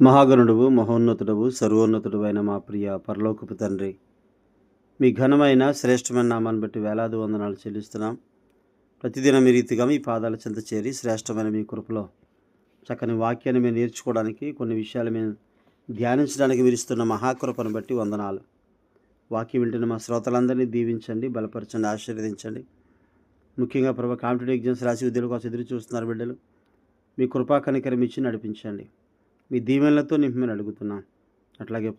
మహాగణుడువు మహోన్నతుడవు సర్వోన్నతుడు అయిన మా ప్రియ పరలోకపు తండ్రి, మీ ఘనమైన శ్రేష్టమైన నామాన్ని బట్టి వేలాది వందనాలు చెల్లిస్తున్నాం. ప్రతిదినం మీ రీతిగా మీ పాదాల చెంత చేరి శ్రేష్టమైన మీ కృపలో చక్కని వాక్యాన్ని మేము నేర్చుకోవడానికి, కొన్ని విషయాలు మేము ధ్యానించడానికి మీరు ఇస్తున్న మహాకృపను బట్టి వందనాలు. వాక్యం వింటున్న మా శ్రోతలందరినీ దీవించండి, బలపరచండి, ఆశీర్వదించండి. ముఖ్యంగా కాంపిటేటివ్ ఎగ్జామ్స్ రాసి ఉద్యోగుల కోసం ఎదురు చూస్తున్నారు బిడ్డలు, మీ కృపా కనికరం ఇచ్చి నడిపించండి. మీ దీవెనలతో నింపమని అడుగుతున్నాం. అట్లాగే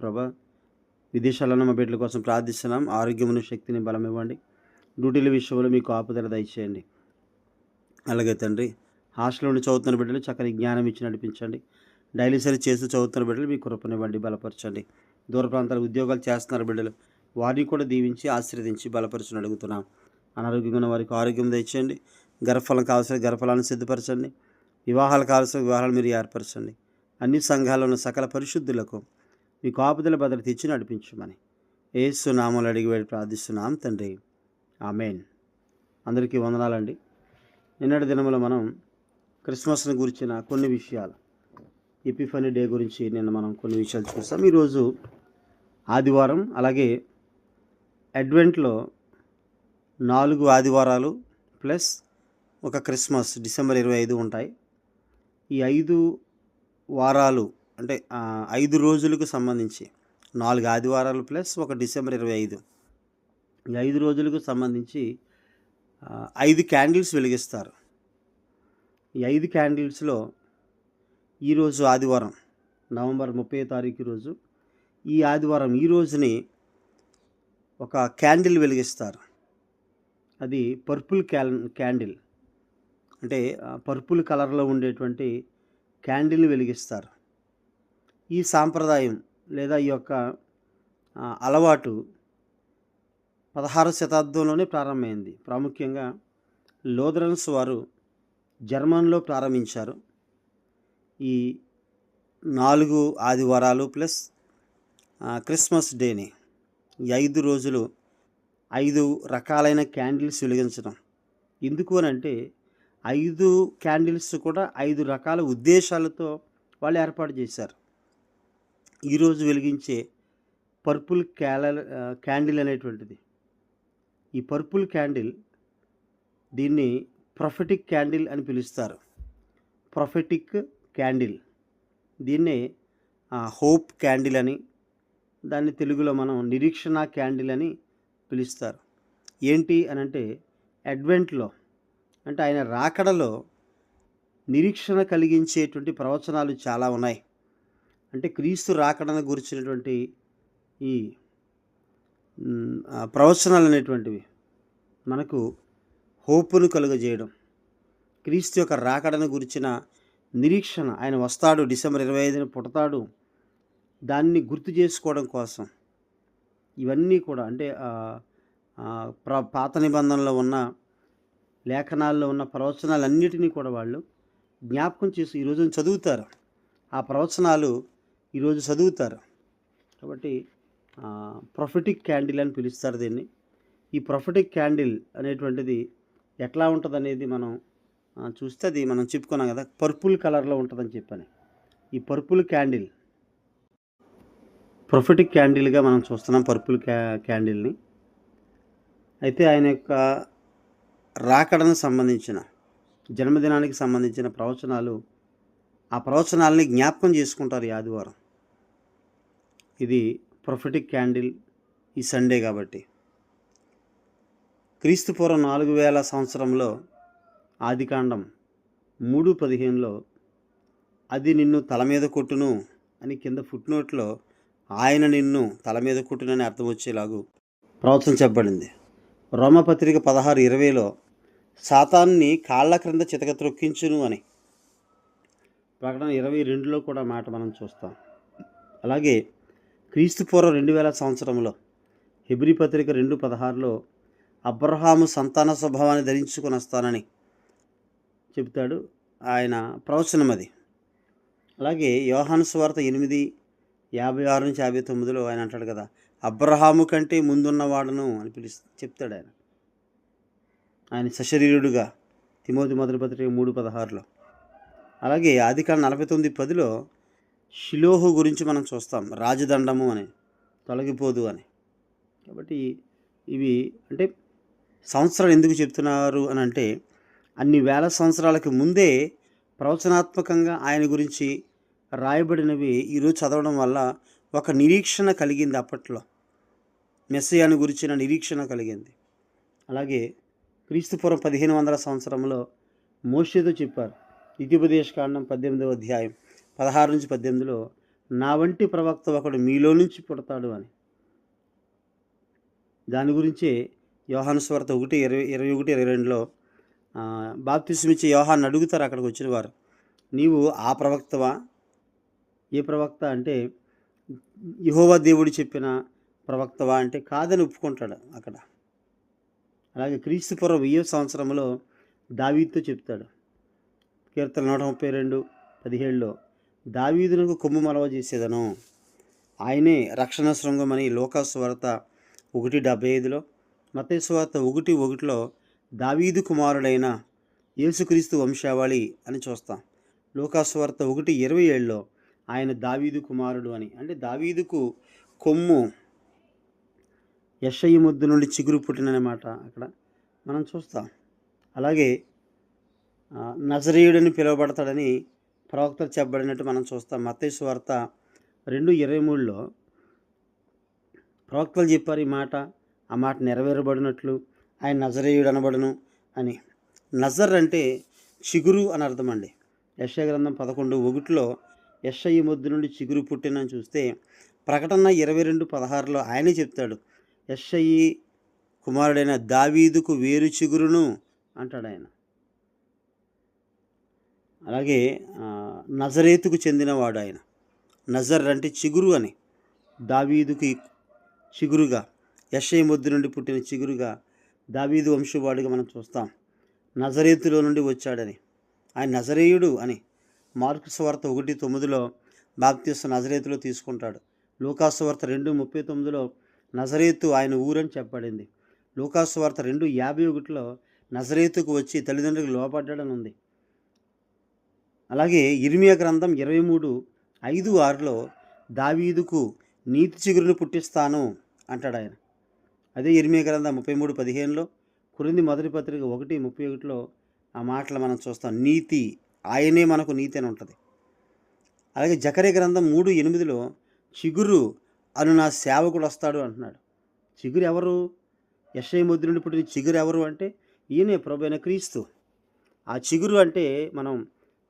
విదేశాలను మా బిడ్డల కోసం ప్రార్థిస్తున్నాం. ఆరోగ్యమును, శక్తిని, బలం ఇవ్వండి. డ్యూటీల విషయంలో మీకు ఆపుదల దయచేయండి. అలాగే తండ్రి, హాస్టల్ నుండి చదువుతున్న బిడ్డలు చక్కని జ్ఞానం ఇచ్చి నడిపించండి. డైలీసరీ చేస్తూ చదువుతున్న బిడ్డలు మీ కృపనివ్వండి, బలపరచండి. దూర ప్రాంతాల ఉద్యోగాలు చేస్తున్నారు బిడ్డలు, వారిని కూడా దీవించి ఆశీర్వదించి బలపరచని అడుగుతున్నాం. అనారోగ్యంగా ఉన్న వారికి ఆరోగ్యం దయచేయండి. గర్భఫలం కావాల్సిన గర్భఫలాన్ని సిద్ధపరచండి. వివాహాలు కావాల్సిన వివాహాలు మీరు ఏర్పరచండి. అన్ని సంఘాల్లో ఉన్న సకల పరిశుద్ధులకు మీ కాపుదల భద్రత ఇచ్చి నడిపించమని యేసు నామములో అడిగి వేడి ప్రార్థిస్తున్నాం తండ్రి, ఆమేన్. అందరికీ వందనాలండి. నిన్నటి దినములో మనం క్రిస్మస్ని గురించిన కొన్ని విషయాలు, ఎపిఫనీ డే గురించి నిన్న మనం కొన్ని విషయాలు చూసాం. ఈరోజు ఆదివారం, అలాగే అడ్వెంట్లో 4 ఆదివారాలు ప్లస్ ఒక క్రిస్మస్ డిసెంబర్ 25 ఉంటాయి. ఈ 5 వారాలు అంటే 5 రోజులకు సంబంధించి 4 ఆదివారాలు ప్లస్ ఒక డిసెంబర్ 25, ఈ 5 రోజులకు సంబంధించి 5 క్యాండిల్స్ వెలిగిస్తారు. ఈ 5 క్యాండిల్స్లో ఈరోజు ఆదివారం నవంబర్ 30వ తారీఖు రోజు, ఈ ఆదివారం ఈ రోజుని ఒక క్యాండిల్ వెలిగిస్తారు. అది పర్పుల్ క్యాండిల్, అంటే పర్పుల్ కలర్లో ఉండేటువంటి క్యాండిల్ని వెలిగిస్తారు. ఈ సాంప్రదాయం లేదా ఈ యొక్క అలవాటు 16వ శతాబ్దంలోనే ప్రారంభమైంది. ప్రాముఖ్యంగా లూథరన్స్ వారు జర్మన్లో ప్రారంభించారు. ఈ 4 ఆదివారాలు ప్లస్ క్రిస్మస్ డేని, ఈ 5 రోజులు 5 రకాలైన క్యాండిల్స్ వెలిగించడం. ఎందుకు అని అంటే 5 క్యాండిల్స్ కూడా 5 రకాల ఉద్దేశాలతో వాళ్ళు ఏర్పాటు చేశారు. ఈరోజు వెలిగించే పర్పుల్ క్యాండిల్ అనేటువంటిది, ఈ పర్పుల్ క్యాండిల్, దీన్ని ప్రొఫెటిక్ క్యాండిల్ అని పిలుస్తారు. ప్రొఫెటిక్ క్యాండిల్, దీన్నే హోప్ క్యాండిల్ అని, దాన్ని తెలుగులో మనం నిరీక్షణ క్యాండిల్ అని పిలుస్తారు. ఏంటి అని అంటే అడ్వెంట్లో, అంటే ఆయన రాకడలో నిరీక్షణ కలిగించేటువంటి ప్రవచనాలు చాలా ఉన్నాయి. అంటే క్రీస్తు రాకడను గురించినటువంటి ఈ ప్రవచనాలు అనేటువంటివి మనకు హోపును కలుగజేయడం, క్రీస్తు యొక్క రాకడను గురించిన నిరీక్షణ, ఆయన వస్తాడు, డిసెంబర్ 25న పుడతాడు, దాన్ని గుర్తు చేసుకోవడం కోసం ఇవన్నీ కూడా, అంటే పాత నిబంధనలో ఉన్న లేఖనాల్లో ఉన్న ప్రవచనాలన్నిటినీ కూడా వాళ్ళు జ్ఞాపకం చేసి ఈరోజు చదువుతారు. ఆ ప్రవచనాలు ఈరోజు చదువుతారు. కాబట్టి ప్రొఫెటిక్ క్యాండిల్ అని పిలుస్తారు దీన్ని. ఈ ప్రొఫెటిక్ క్యాండిల్ అనేటువంటిది ఎట్లా ఉంటుంది అనేది మనం చూస్తే, అది మనం చెప్పుకున్నాం కదా, పర్పుల్ కలర్లో ఉంటుందని చెప్పని. ఈ పర్పుల్ క్యాండిల్ ప్రొఫెటిక్ క్యాండిల్గా మనం చూస్తున్నాం, పర్పుల్ క్యాండిల్ని. అయితే ఆయన యొక్క రాకడను సంబంధించిన, జన్మదినానికి సంబంధించిన ప్రవచనాలు, ఆ ప్రవచనాలని జ్ఞాపకం చేసుకుంటారు ఈ ఆదివారం. ఇది ప్రొఫెటిక్ క్యాండిల్ ఈ సండే కాబట్టి. క్రీస్తుపూర్వం 4000 సంవత్సరంలో ఆదికాండం 3:15లో అది నిన్ను తల మీద కొట్టును అని కింద ఫుట్నోట్లో ఆయన నిన్ను తల మీద కొట్టునని అర్థం వచ్చేలాగూ ప్రవచనం చెప్పబడింది. రోమపత్రిక 16:20లో సాతాన్ని కాళ్ళ క్రింద చితక త్రొక్కించును అని, ప్రకటన 22లో కూడా మాట మనం చూస్తాం. అలాగే క్రీస్తుపూర్వం 2000 సంవత్సరంలో హెబ్రీ పత్రిక 2:16లో అబ్రహాము సంతాన స్వభావాన్ని ధరించుకొని వస్తానని చెప్తాడు, ఆయన ప్రవచనం అది. అలాగే యోహాను సువార్త 8:56-59లో ఆయన అంటాడు కదా, అబ్రహాము కంటే ముందున్నవాడును అని చెప్తాడు ఆయన. ఆయన సశరీరుడుగా, తిమోతి మొదటి పత్రిక 3:16లో. అలాగే ఆదికాండం 49:10లో షిలోహు గురించి మనం చూస్తాం, రాజదండము అని, తొలగిపోదు అని. కాబట్టి ఇవి అంటే సంవత్సరాలు ఎందుకు చెప్తున్నారు అని అంటే, అన్ని వేల సంవత్సరాలకు ముందే ప్రవచనాత్మకంగా ఆయన గురించి రాయబడినవి ఈరోజు చదవడం వల్ల ఒక నిరీక్షణ కలిగింది. అప్పట్లో మెస్సియాను గురించిన నిరీక్షణ కలిగింది. అలాగే క్రీస్తుపూర్వం 1500 సంవత్సరంలో మోషేతో చెప్పారు. ద్వితీయోపదేశకాండం 18వ అధ్యాయం 16-18లో నా వంటి ప్రవక్త ఒకడు మీలో నుంచి పుడతాడు అని. దాని గురించే యోహాను సువార్త 1:21-22లో బాప్తిస్మిచ్చే యోహాన్ని అడుగుతారు అక్కడికి వచ్చిన వారు, నీవు ఆ ప్రవక్తవా? ఏ ప్రవక్త అంటే యెహోవా దేవుడు చెప్పిన ప్రవక్తవా అంటే కాదని ఒప్పుకుంటాడు అక్కడ. అలాగే క్రీస్తుపూర్వం 1000వ సంవత్సరంలో దావీదుతో చెప్తాడు. కీర్తన 132:17లో దావీదునకు కొమ్ము మలవ చేసేదను, ఆయనే రక్షణ శృంగమని లూకా సువార్త 1:75లో, మత్తయి సువార్త 1:1లో దావీదు కుమారుడైన యేసుక్రీస్తు వంశావళి అని చూస్తాం. లూకా సువార్త 1:27లో ఆయన దావీదు కుమారుడు అని. అంటే దావీదుకు కొమ్ము యెషయి ముద్దు నుండి చిగురు పుట్టిననే మాట అక్కడ మనం చూస్తాం. అలాగే నజరేయుడని పిలువబడతాడని ప్రవక్తలు చెప్పబడినట్టు మనం చూస్తాం. మత్తయి సువార్త 2:23లో ప్రవక్తలు చెప్పారు ఈ మాట, ఆ మాట నెరవేరబడినట్లు ఆయన నజరేయుడు అనబడును అని. నజర్ అంటే చిగురు అని అర్థం అండి. యెషయా గ్రంథం 11:1లో యెషయి ముద్దు నుండి చిగురు పుట్టినని చూస్తే, ప్రకటన 22:16లో ఆయనే చెప్తాడు, యెషయి కుమారుడైన దావీదుకు వేరు చిగురును అంటాడు ఆయన. అలాగే నజరేతుకు చెందినవాడు ఆయన. నజర్ అంటే చిగురు అని. దావీదుకి చిగురుగా, యెషయి ముద్దు నుండి పుట్టిన చిగురుగా, దావీదు వంశవాడిగా మనం చూస్తాం. నజరేతులో నుండి వచ్చాడని, ఆయన నజరేయుడు అని. మార్కు సువార్త 1:9లో బాప్తిస్మం నజరేతులో తీసుకుంటాడు. లూకా సువార్త 2:39లో నజరేతు ఆయన ఊరని చెప్పబడింది. లూకా సువార్త 2:51లో నజరేతుకు వచ్చి తల్లిదండ్రులకు లోపడ్డాడని ఉంది. అలాగే ఇర్మియా గ్రంథం 23:5-6లో దావీదుకు నీతి చిగురును పుట్టిస్తాను అంటాడు ఆయన. అదే ఇర్మియా గ్రంథం 33:15లో, కొరింథీ మొదటి పత్రిక 1:31లో ఆ మాటలు మనం చూస్తాం. నీతి, ఆయనే మనకు నీతి అని ఉంటుంది. అలాగే జకర్యా గ్రంథం 3:8లో చిగురు అను నా సేవకుడు వస్తాడు అంటున్నాడు. చిగురు ఎవరు? యెషయి ముద్దు నుండి పుట్టిన చిగురు ఎవరు అంటే ఈయనే ప్రభువైన క్రీస్తు. ఆ చిగురు అంటే మనం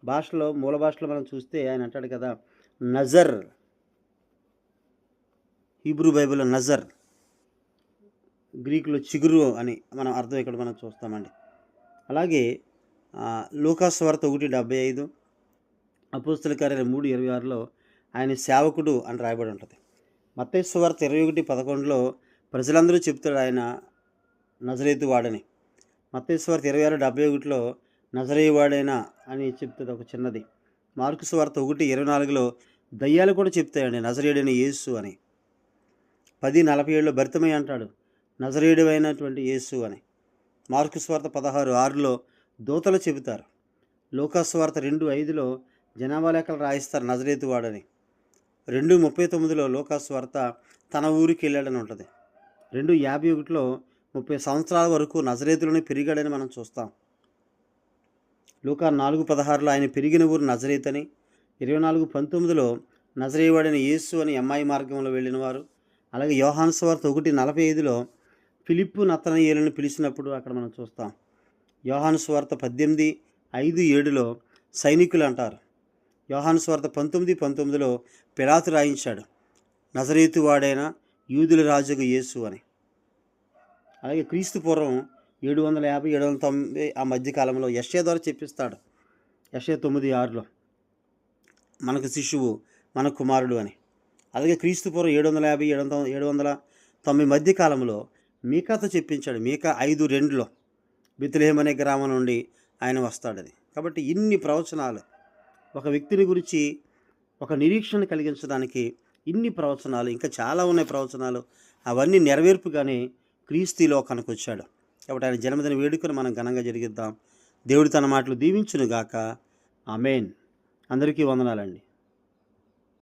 భాషలో, మూల భాషలో మనం చూస్తే ఆయన అంటాడు కదా, నజర్. హీబ్రూ బైబిల్లో నజర్, గ్రీకులో చిగురు అని మనం అర్థం ఇక్కడ మనం చూస్తామండి. అలాగే లూకా సువార్త 1:75, అపోస్తల కార్యాలు 3:26లో ఆయన సేవకుడు అని రాయబడి ఉంటుంది. మత్తయి సువార్త 21:11లో ప్రజలందరూ చెప్తాడు ఆయన నజరేతు వాడని. మత్తయి సువార్త 26:71లో నజరేయువాడైనా అని చెప్తుంది ఒక చిన్నది. మార్కు సువార్త 1:24లో దయ్యాలు కూడా చెప్తాయండి నజరేయుడైన యేసు అని. 10:47లో భర్తమై అంటాడు నజరేయుడు అయినటువంటి యేసు అని. మార్కు సువార్త 16:6లో దూతలు చెబుతారు. లూకా సువార్త 2:5లో జనాభా లెక్కలు రాయిస్తారు నజరేతు వాడని. 2:39లో లూకా సువార్త తన ఊరికి వెళ్ళాడని ఉంటుంది. 2:51లో 30 సంవత్సరాల వరకు నజరేతులోనే పెరిగాడని మనం చూస్తాం. లూకా 4:16లో ఆయన పెరిగిన ఊరు నజరేత్ అని. 24:19లో నజరేయువాడైన యేసు అని ఎమ్మాయి మార్గంలో వెళ్ళిన వారు. అలాగే యోహాను సువార్త 1:45లో ఫిలిప్పు నతనయేలును పిలిచినప్పుడు అక్కడ మనం చూస్తాం. యోహాను సువార్త 18:5-7లో సైనికులు అంటారు. యోహాను సువార్త 19:19లో పిలాతు రాయించాడు నజరేతు వాడైన యూదుల రాజుకు యేసు అని. అలాగే క్రీస్తు పూర్వం 750-790 ఆ మధ్యకాలంలో యెషయా ద్వారా చెప్పిస్తాడు. యెషయా 9:6లో మనకు శిశువు మన కుమారుడు అని. అలాగే క్రీస్తు పూర్వం 750-790 మధ్యకాలంలో మీకాతో చెప్పించాడు. మీకా 5:2లో బెత్లెహేము అనే గ్రామం నుండి ఆయన వస్తాడని. కాబట్టి ఇన్ని ప్రవచనాలు ఒక వ్యక్తిని గురించి ఒక నిరీక్షణ కలిగించడానికి ఇన్ని ప్రవచనాలు, ఇంకా చాలా ఉన్నాయి ప్రవచనాలు. అవన్నీ నెరవేర్పుగానే క్రీస్తు ఈ లోకానికి వచ్చాడు. కాబట్టి ఆయన జన్మదిన వేడుకను మనం ఘనంగా జరిగిద్దాం. దేవుడు తన మాటలు దీవించునుగాక. ఆమేన్. అందరికీ వందనాలండి.